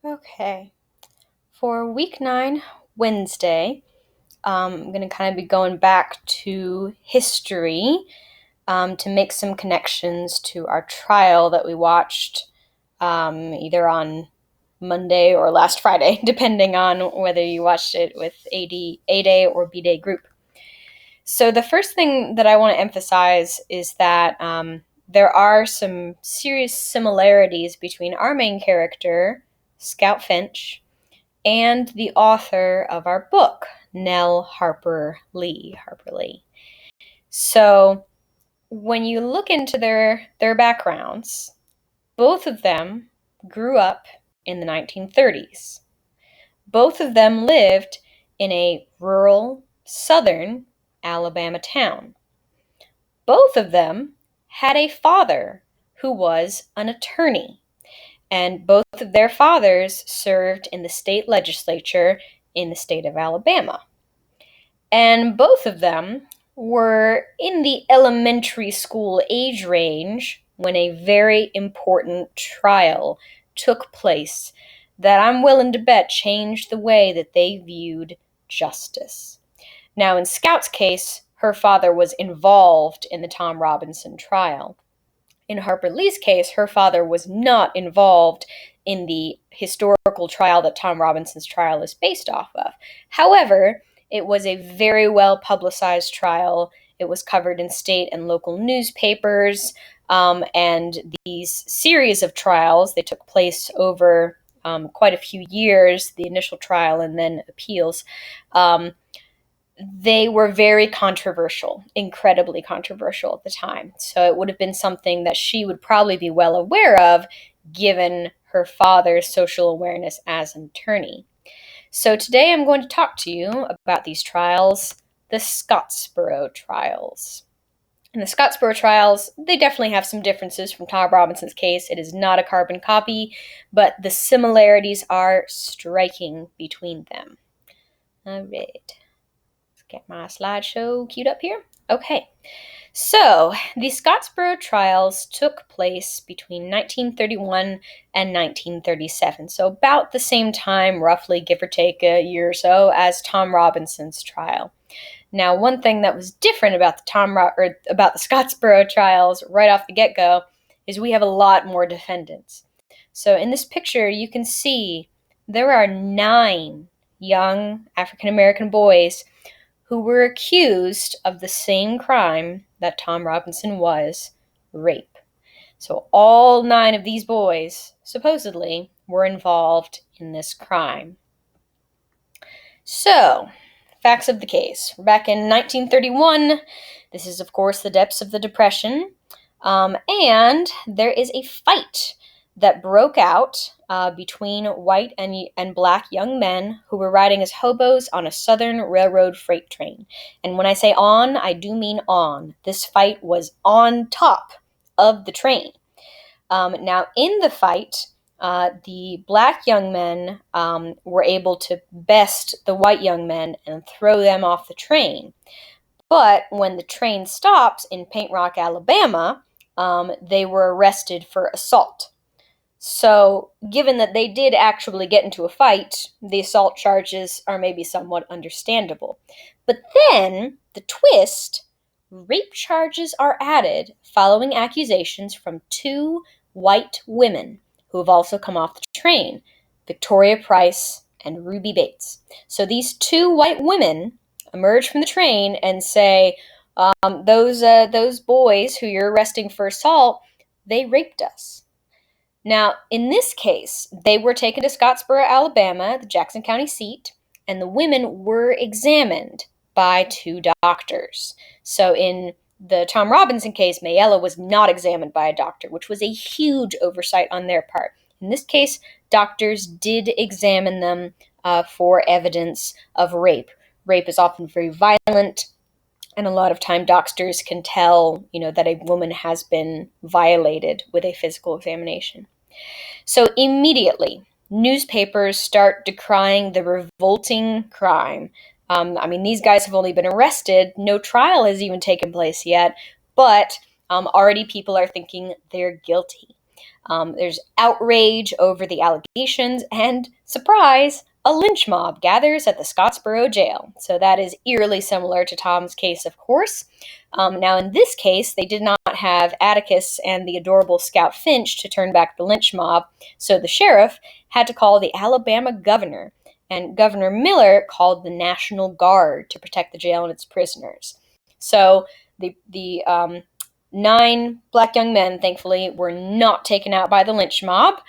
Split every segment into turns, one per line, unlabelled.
Okay, for week 9, Wednesday, I'm going to kind of be going back to history to make some connections to our trial that we watched either on Monday or last Friday, depending on whether you watched it with A-Day or B-Day group. So the first thing that I want to emphasize is that there are some serious similarities between our main character, Scout Finch, and the author of our book, Nell Harper Lee. So when you look into their backgrounds, both of them grew up in the 1930s. Both of them lived in a rural, southern Alabama town. Both of them had a father who was an attorney, and both of their fathers served in the state legislature in the state of Alabama. And both of them were in the elementary school age range when a very important trial took place that I'm willing to bet changed the way that they viewed justice. Now, in Scout's case, her father was involved in the Tom Robinson trial. In Harper Lee's case, her father was not involved in the historical trial that Tom Robinson's trial is based off of. However, it was a very well publicized trial. It was covered in state and local newspapers, and these series of trials, they took place over quite a few years, the initial trial and then appeals. They were very controversial, incredibly controversial at the time. So it would have been something that she would probably be well aware of, given her father's social awareness as an attorney. So today I'm going to talk to you about these trials, the Scottsboro trials. And the Scottsboro trials, they definitely have some differences from Tom Robinson's case. It is not a carbon copy, but the similarities are striking between them. All right. Get my slideshow queued up here. Okay, so the Scottsboro trials took place between 1931 and 1937, so about the same time, roughly, give or take a year or so, as Tom Robinson's trial. Now, one thing that was different about the Scottsboro trials right off the get-go is we have a lot more defendants. So in this picture, you can see there are 9 young African-American boys who were accused of the same crime that Tom Robinson was, rape. So all 9 of these boys, supposedly, were involved in this crime. So, facts of the case. We're back in 1931. This is, of course, the depths of the Depression. And there is a fight that broke out between white and black young men who were riding as hobos on a Southern Railroad freight train. And when I say on, I do mean on. This fight was on top of the train. Now, in the fight, the black young men were able to best the white young men and throw them off the train. But when the train stops in Paint Rock, Alabama, they were arrested for assault. So, given that they did actually get into a fight, the assault charges are maybe somewhat understandable. But then, the twist, rape charges are added following accusations from 2 white women who have also come off the train, Victoria Price and Ruby Bates. So these 2 white women emerge from the train and say, those boys who you're arresting for assault, they raped us. Now, in this case, they were taken to Scottsboro, Alabama, the Jackson County seat, and the women were examined by 2 doctors. So in the Tom Robinson case, Mayella was not examined by a doctor, which was a huge oversight on their part. In this case, doctors did examine them for evidence of rape. Rape is often very violent, and a lot of time doctors can tell, that a woman has been violated with a physical examination. So immediately, newspapers start decrying the revolting crime. These guys have only been arrested. No trial has even taken place yet, but already people are thinking they're guilty. There's outrage over the allegations, and surprise, a lynch mob gathers at the Scottsboro jail. So that is eerily similar to Tom's case, of course. Now, in this case, they did not have Atticus and the adorable Scout Finch to turn back the lynch mob, so the sheriff had to call the Alabama governor, and Governor Miller called the National Guard to protect the jail and its prisoners. So the 9 black young men, thankfully, were not taken out by the lynch mob,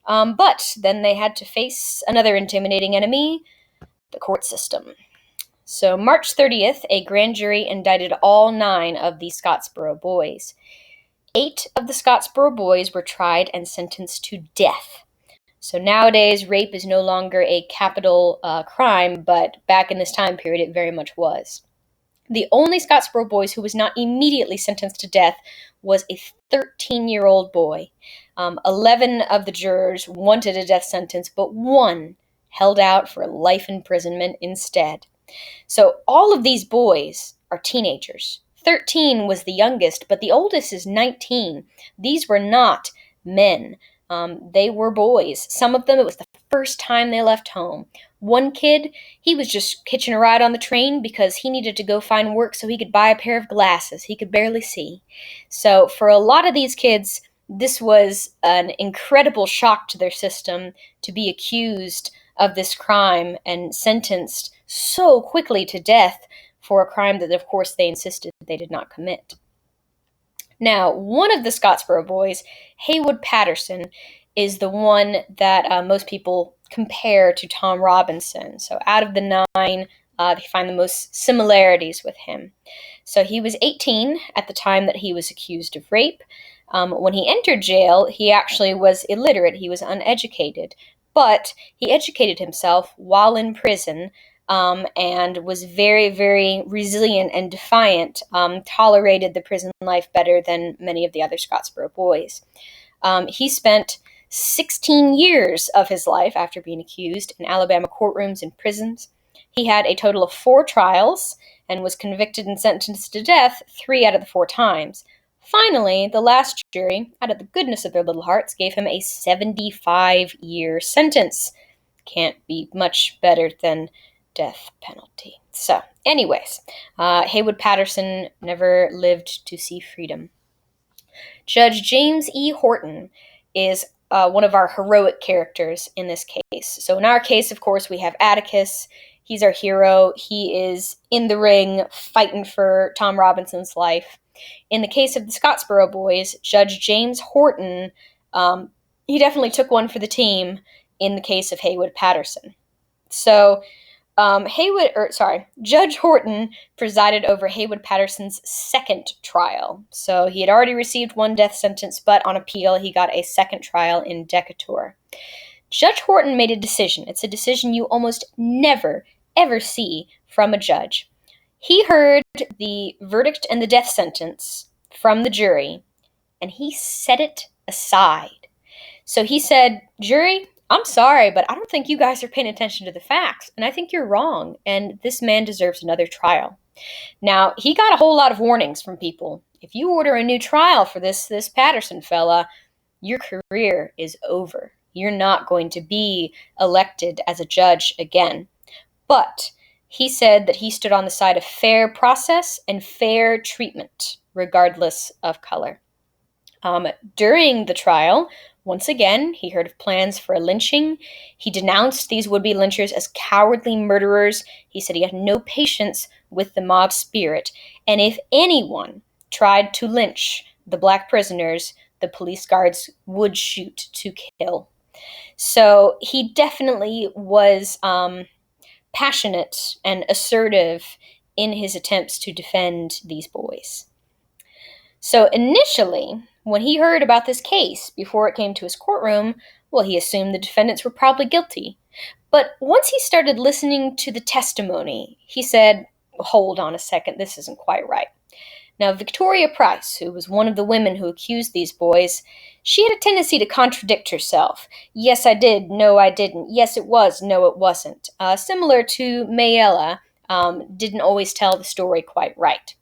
but then they had to face another intimidating enemy, the court system. So March 30th, a grand jury indicted all 9 of the Scottsboro boys. 8 of the Scottsboro boys were tried and sentenced to death. So nowadays, rape is no longer a capital crime, but back in this time period, it very much was. The only Scottsboro boys who was not immediately sentenced to death was a 13-year-old boy. 11 of the jurors wanted a death sentence, but 1 held out for life imprisonment instead. So all of these boys are teenagers. 13 was the youngest, but the oldest is 19. These were not men. They were boys. Some of them, it was the first time they left home. One kid, he was just hitching a ride on the train because he needed to go find work so he could buy a pair of glasses. He could barely see. So for a lot of these kids, this was an incredible shock to their system to be accused of this crime and sentenced so quickly to death for a crime that, of course, they insisted they did not commit. Now, one of the Scottsboro boys, Haywood Patterson, is the one that most people compare to Tom Robinson. So out of the 9, they find the most similarities with him. So he was 18 at the time that he was accused of rape. When he entered jail, he actually was illiterate. He was uneducated. But he educated himself while in prison, and was very, very resilient and defiant, tolerated the prison life better than many of the other Scottsboro boys. He spent 16 years of his life after being accused in Alabama courtrooms and prisons. He had a total of 4 trials and was convicted and sentenced to death 3 out of the 4 times. Finally, the last jury, out of the goodness of their little hearts, gave him a 75-year sentence. Can't be much better than death penalty. So, anyways, Haywood Patterson never lived to see freedom. Judge James E. Horton is one of our heroic characters in this case. So in our case, of course, we have Atticus. He's our hero. He is in the ring fighting for Tom Robinson's life. In the case of the Scottsboro boys, Judge James Horton, he definitely took one for the team in the case of Haywood Patterson. So Judge Horton presided over Haywood Patterson's second trial. So he had already received 1 death sentence, but on appeal, he got a second trial in Decatur. Judge Horton made a decision. It's a decision you almost never, ever see from a judge. He heard the verdict and the death sentence from the jury, and he set it aside. So he said, "Jury, I'm sorry, but I don't think you guys are paying attention to the facts, and I think you're wrong, and this man deserves another trial." Now, he got a whole lot of warnings from people. If you order a new trial for this Patterson fella, your career is over. You're not going to be elected as a judge again. But he said that he stood on the side of fair process and fair treatment, regardless of color. During the trial, once again, he heard of plans for a lynching. He denounced these would-be lynchers as cowardly murderers. He said he had no patience with the mob spirit. And if anyone tried to lynch the black prisoners, the police guards would shoot to kill. So he definitely was passionate and assertive in his attempts to defend these boys. So initially, when he heard about this case before it came to his courtroom, well, he assumed the defendants were probably guilty. But once he started listening to the testimony, he said, "Hold on a second, this isn't quite right." Now, Victoria Price, who was one of the women who accused these boys, she had a tendency to contradict herself. "Yes, I did. No, I didn't. Yes, it was. No, it wasn't." Similar to Mayella, didn't always tell the story quite right.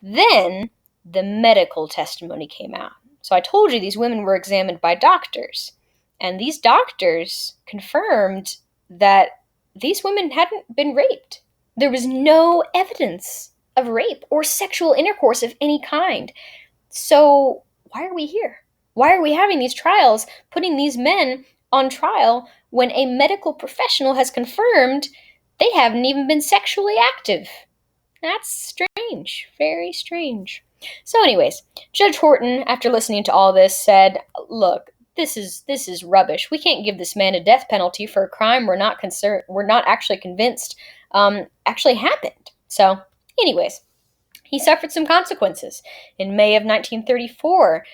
Then the medical testimony came out. So I told you these women were examined by doctors, and these doctors confirmed that these women hadn't been raped. There was no evidence of rape or sexual intercourse of any kind. So why are we here? Why are we having these trials, putting these men on trial when a medical professional has confirmed they haven't even been sexually active? That's strange, very strange. So anyways, Judge Horton, after listening to all this, said, "Look, this is rubbish. We can't give this man a death penalty for a crime we're not actually convinced actually happened." So, anyways, he suffered some consequences. In May of 1934,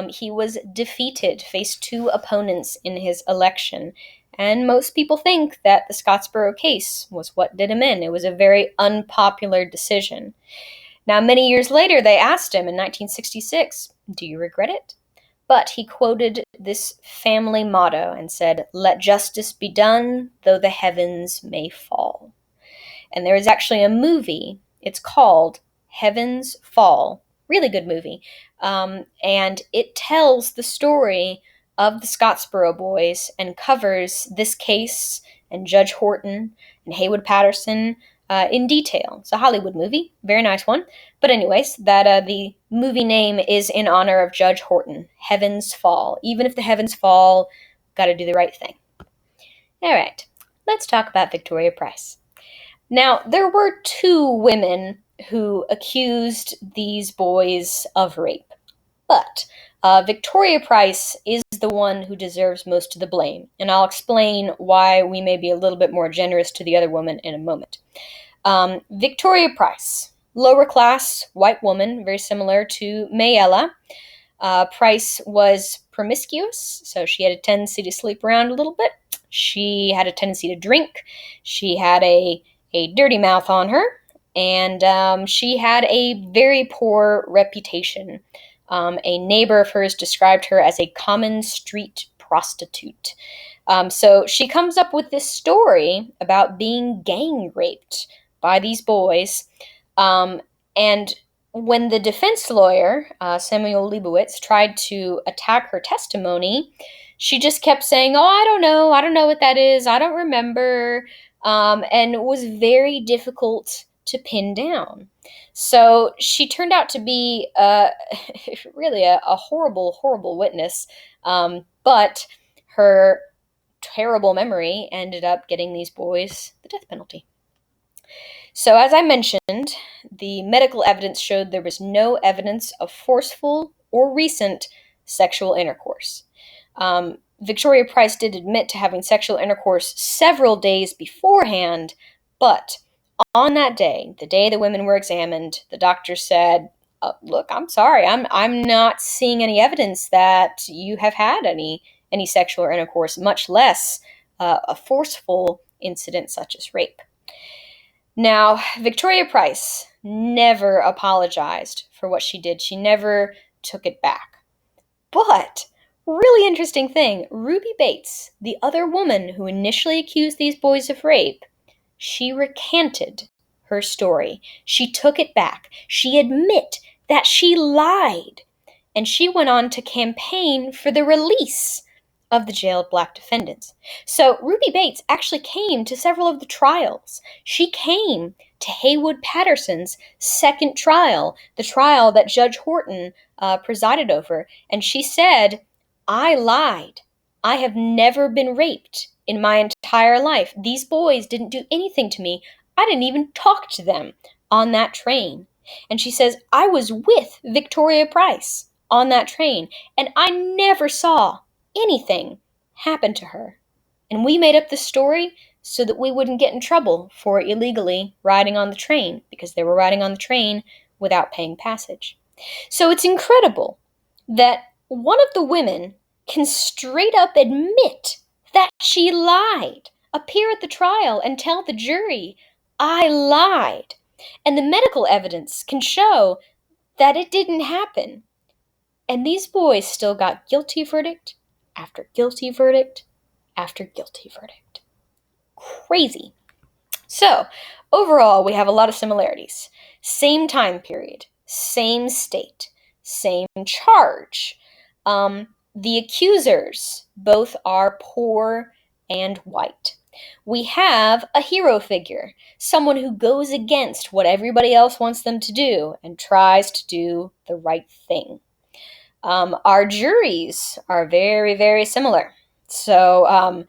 he was defeated, faced two opponents in his election. And most people think that the Scottsboro case was what did him in. It was a very unpopular decision. Now, many years later, they asked him in 1966, "Do you regret it?" But he quoted this family motto and said, "Let justice be done, though the heavens may fall." And there is actually a movie. It's called Heavens Fall. Really good movie. And it tells the story of the Scottsboro boys and covers this case and Judge Horton and Haywood Patterson in detail. It's a Hollywood movie. Very nice one. But anyways, the movie name is in honor of Judge Horton. Heavens Fall. Even if the heavens fall, got to do the right thing. All right. Let's talk about Victoria Price. Now, there were two women who accused these boys of rape, but Victoria Price is the one who deserves most of the blame, and I'll explain why we may be a little bit more generous to the other woman in a moment. Victoria Price, lower class white woman, very similar to Mayella. Price was promiscuous, so she had a tendency to sleep around a little bit. She had a tendency to drink. She had a dirty mouth on her, and she had a very poor reputation. A neighbor of hers described her as a common street prostitute. So she comes up with this story about being gang raped by these boys, and when the defense lawyer, Samuel Leibowitz, tried to attack her testimony, she just kept saying, "Oh, I don't know what that is, I don't remember," and it was very difficult to pin down. So she turned out to be really a horrible, horrible witness, but her terrible memory ended up getting these boys the death penalty. So, as I mentioned, the medical evidence showed there was no evidence of forceful or recent sexual intercourse. Victoria Price did admit to having sexual intercourse several days beforehand, but on that day, the day the women were examined, the doctor said, "Look, I'm sorry, I'm not seeing any evidence that you have had any sexual intercourse, much less a forceful incident such as rape." Now, Victoria Price never apologized for what she did. She never took it back. But, really interesting thing, Ruby Bates, the other woman who initially accused these boys of rape, she recanted her story. She took it back. She admitted that she lied. And she went on to campaign for the release of the jailed black defendants. So Ruby Bates actually came to several of the trials. She came to Haywood Patterson's second trial, the trial that Judge Horton presided over, and she said, "I lied. I have never been raped in my entire life. These boys didn't do anything to me. I didn't even talk to them on that train." And she says, "I was with Victoria Price on that train, and I never saw anything happen to her. And we made up the story so that we wouldn't get in trouble for illegally riding on the train, because they were riding on the train without paying passage." So it's incredible that one of the women can straight up admit that she lied, appear at the trial and tell the jury, "I lied." And the medical evidence can show that it didn't happen. And these boys still got guilty verdict after guilty verdict after guilty verdict. Crazy. So, overall, we have a lot of similarities. Same time period, same state, same charge. The accusers both are poor and white. We have a hero figure, someone who goes against what everybody else wants them to do and tries to do the right thing. Our juries are very, very similar. So,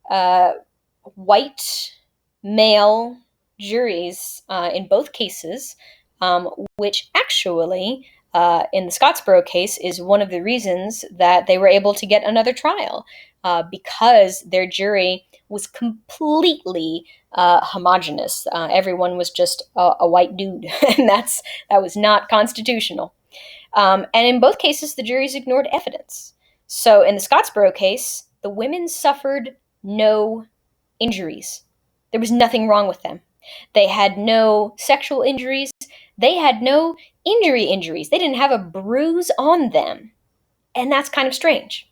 uh, white male juries in both cases, which actually, in the Scottsboro case, is one of the reasons that they were able to get another trial because their jury was completely homogenous. Everyone was just a white dude, and that was not constitutional. And in both cases, the juries ignored evidence. So in the Scottsboro case, the women suffered no injuries. There was nothing wrong with them. They had no sexual injuries. They had no injuries. They didn't have a bruise on them. And that's kind of strange.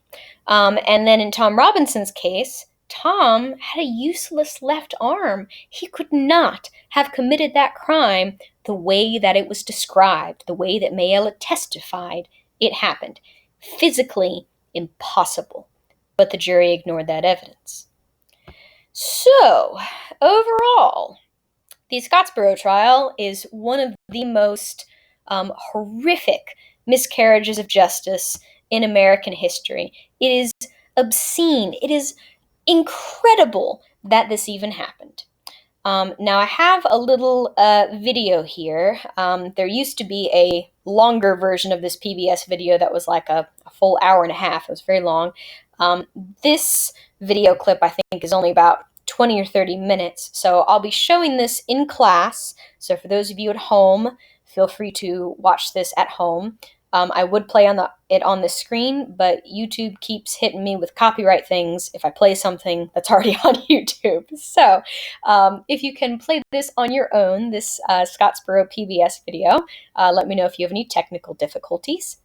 And then in Tom Robinson's case, Tom had a useless left arm. He could not have committed that crime the way that it was described, the way that Mayella testified it happened. Physically impossible. But the jury ignored that evidence. So, overall, the Scottsboro trial is one of the most horrific miscarriages of justice in American history. It is obscene. It is incredible that this even happened. Now, I have a little video here. There used to be a longer version of this PBS video that was like a full hour and a half. It was very long. This video clip, I think, is only about 20 or 30 minutes. So I'll be showing this in class. So for those of you at home, feel free to watch this at home. I would play it on the screen, but YouTube keeps hitting me with copyright things if I play something that's already on YouTube. So if you can play this on your own, this Scottsboro PBS video, let me know if you have any technical difficulties.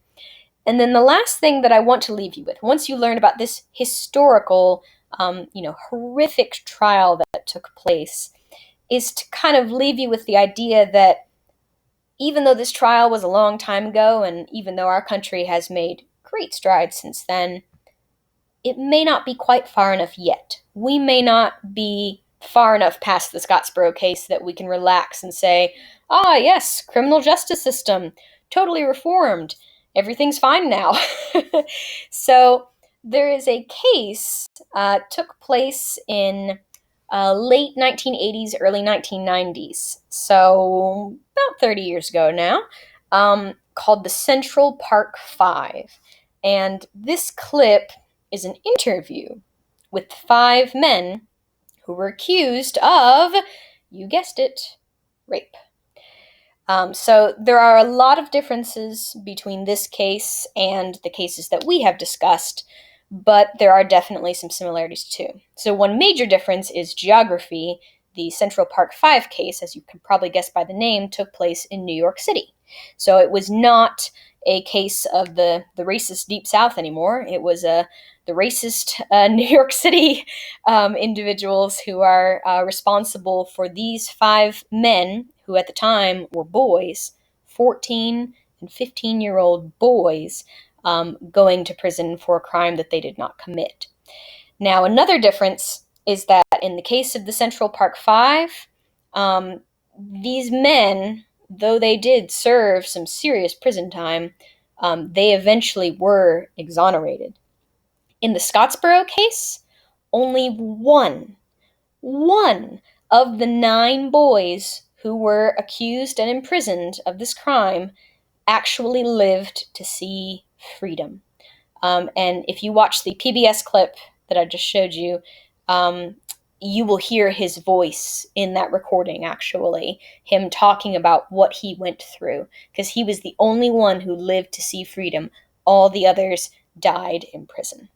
And then the last thing that I want to leave you with, once you learn about this historical, horrific trial that took place, is to kind of leave you with the idea that even though this trial was a long time ago, and even though our country has made great strides since then, it may not be quite far enough yet. We may not be far enough past the Scottsboro case that we can relax and say, ah, yes, criminal justice system, totally reformed. Everything's fine now. So there is a case took place in late 1980s, early 1990s. So about 30 years ago now, called the Central Park Five. And this clip is an interview with 5 men who were accused of, you guessed it, rape. So there are a lot of differences between this case and the cases that we have discussed, but there are definitely some similarities too. So one major difference is geography. The Central Park Five case, as you can probably guess by the name, took place in New York City. So it was not a case of the racist Deep South anymore. It was the racist New York City individuals who are responsible for these 5 men who at the time were boys, 14 and 15-year-old boys, going to prison for a crime that they did not commit. Now, another difference is that in the case of the Central Park Five, these men, though they did serve some serious prison time, they eventually were exonerated. In the Scottsboro case, only one of the 9 boys who were accused and imprisoned of this crime actually lived to see freedom. And if you watch the PBS clip that I just showed you, you will hear his voice in that recording, actually, him talking about what he went through, because he was the only one who lived to see freedom. All the others died in prison.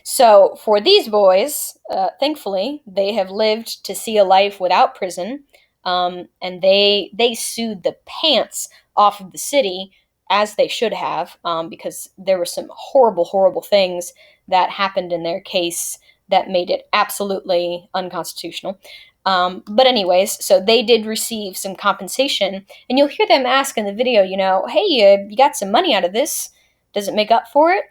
So for these boys, thankfully, they have lived to see a life without prison, and they sued the pants off of the city, as they should have, because there were some horrible, horrible things that happened in their case that made it absolutely unconstitutional. But anyways, so they did receive some compensation, and you'll hear them ask in the video, hey, you got some money out of this. Does it make up for it?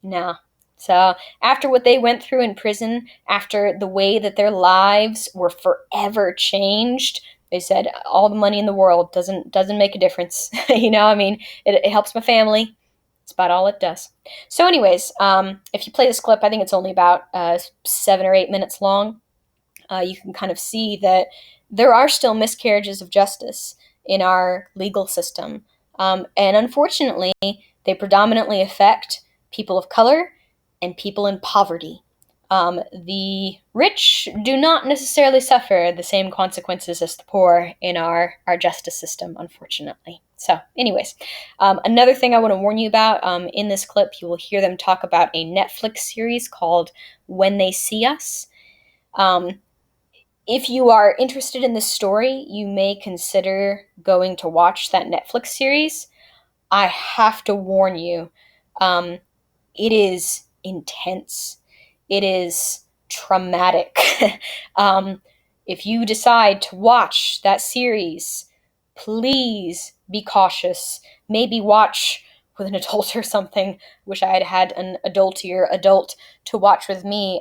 No. So after what they went through in prison, after the way that their lives were forever changed, they said all the money in the world doesn't make a difference. I mean, it helps my family. It's about all it does. So, anyways, if you play this clip, I think it's only about 7 or 8 minutes long. You can kind of see that there are still miscarriages of justice in our legal system. And unfortunately, they predominantly affect people of color and people in poverty. The rich do not necessarily suffer the same consequences as the poor in our justice system, unfortunately. So, anyways, another thing I want to warn you about in this clip, you will hear them talk about a Netflix series called When They See Us. Um, if you are interested in this story, you may consider going to watch that Netflix series. I have to warn you, um, it is intense. It is traumatic. um, if you decide to watch that series, please be cautious. Maybe watch with an adult or something. Wish I had had an adultier adult to watch with me.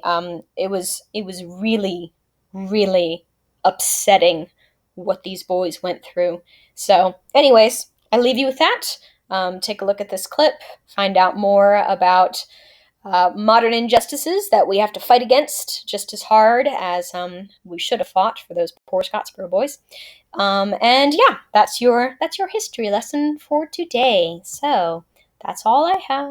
It was really, really upsetting what these boys went through. So, anyways, I leave you with that. Take a look at this clip, find out more about modern injustices that we have to fight against just as hard as we should have fought for those poor Scottsboro boys. And yeah, that's your history lesson for today. So that's all I have.